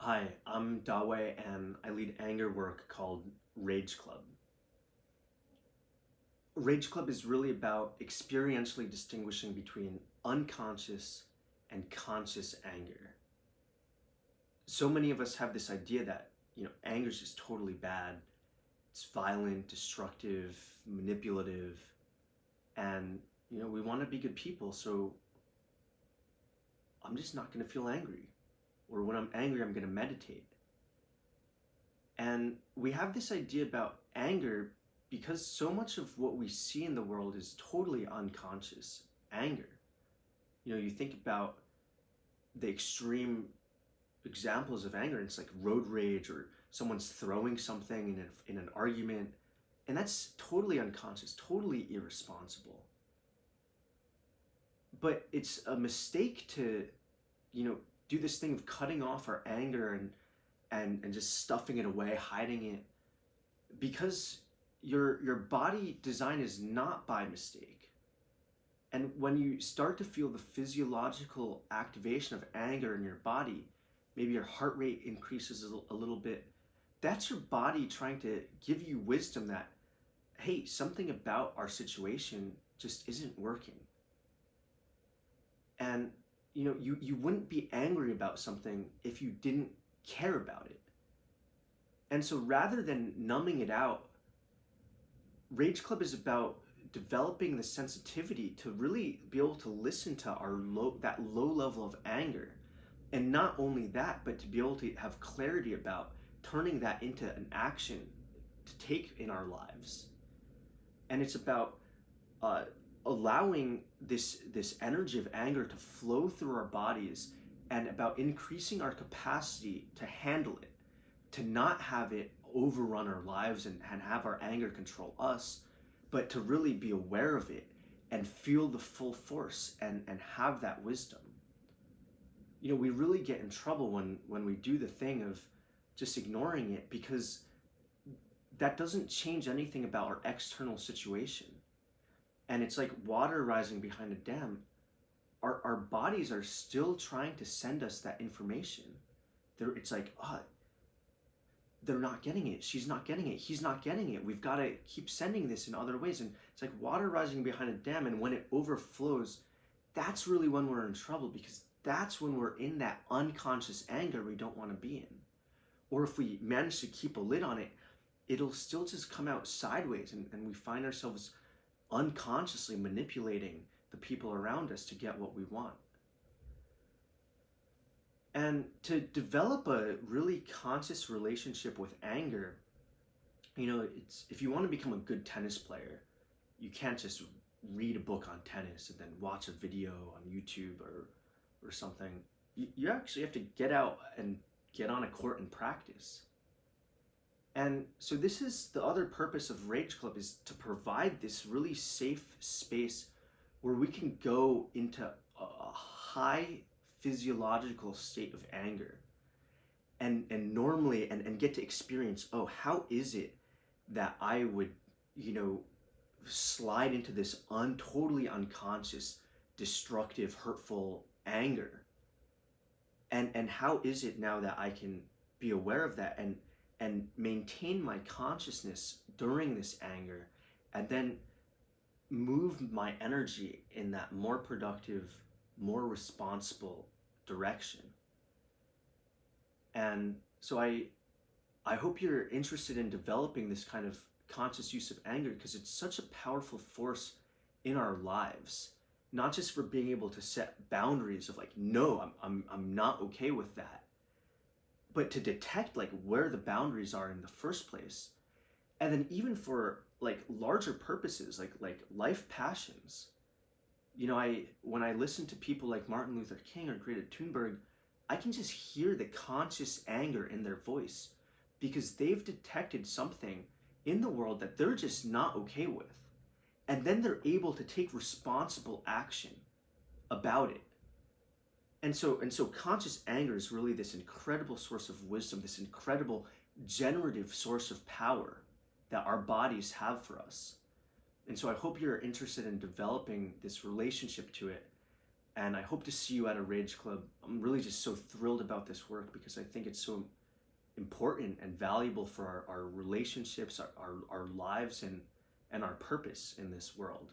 Hi, I'm Dawei and I lead anger work called Rage Club. Rage Club is really about experientially distinguishing between unconscious and conscious anger. So many of us have this idea that, anger is just totally bad. It's violent, destructive, manipulative, and, we want to be good people, so I'm just not going to feel angry. Or when I'm angry, I'm going to meditate. And we have this idea about anger because so much of what we see in the world is totally unconscious anger. You think about the extreme examples of anger, and it's like road rage or someone's throwing something in an argument, and that's totally unconscious, totally irresponsible. But it's a mistake to, do this thing of cutting off our anger and just stuffing it away, hiding it, because your body design is not by mistake. And when you start to feel the physiological activation of anger in your body, maybe your heart rate increases a little bit, that's your body trying to give you wisdom that, hey, something about our situation just isn't working. And you wouldn't be angry about something if you didn't care about it. And so rather than numbing it out, Rage Club is about developing the sensitivity to really be able to listen to that low level of anger. And not only that, but to be able to have clarity about turning that into an action to take in our lives. And it's about allowing this energy of anger to flow through our bodies, and about increasing our capacity to handle it, to not have it overrun our lives and have our anger control us, but to really be aware of it and feel the full force and have that wisdom. We really get in trouble when we do the thing of just ignoring it, because that doesn't change anything about our external situation. And it's like water rising behind a dam. Our bodies are still trying to send us that information. It's like, they're not getting it. She's not getting it. He's not getting it. We've got to keep sending this in other ways. And it's like water rising behind a dam. And when it overflows, that's really when we're in trouble, because that's when we're in that unconscious anger we don't want to be in. Or if we manage to keep a lid on it, it'll still just come out sideways, and we find ourselves unconsciously manipulating the people around us to get what we want. And to develop a really conscious relationship with anger, if you want to become a good tennis player, you can't just read a book on tennis and then watch a video on YouTube or something. You actually have to get out and get on a court and practice. And so this is the other purpose of Rage Club, is to provide this really safe space where we can go into a high physiological state of anger and normally and get to experience, how is it that I would, slide into this totally unconscious, destructive, hurtful anger. And how is it now that I can be aware of that and maintain my consciousness during this anger, and then move my energy in that more productive, more responsible direction. And so I hope you're interested in developing this kind of conscious use of anger, because it's such a powerful force in our lives, not just for being able to set boundaries of like, no, I'm not okay with that, but to detect like where the boundaries are in the first place. And then even for like larger purposes, like life passions. When I listen to people like Martin Luther King or Greta Thunberg, I can just hear the conscious anger in their voice, because they've detected something in the world that they're just not okay with. And then they're able to take responsible action about it. And so conscious anger is really this incredible source of wisdom, this incredible generative source of power that our bodies have for us. And so I hope you're interested in developing this relationship to it, And I hope to see you at a Rage Club. I'm really just so thrilled about this work because I think it's so important and valuable for our relationships, our lives, and our purpose in this world.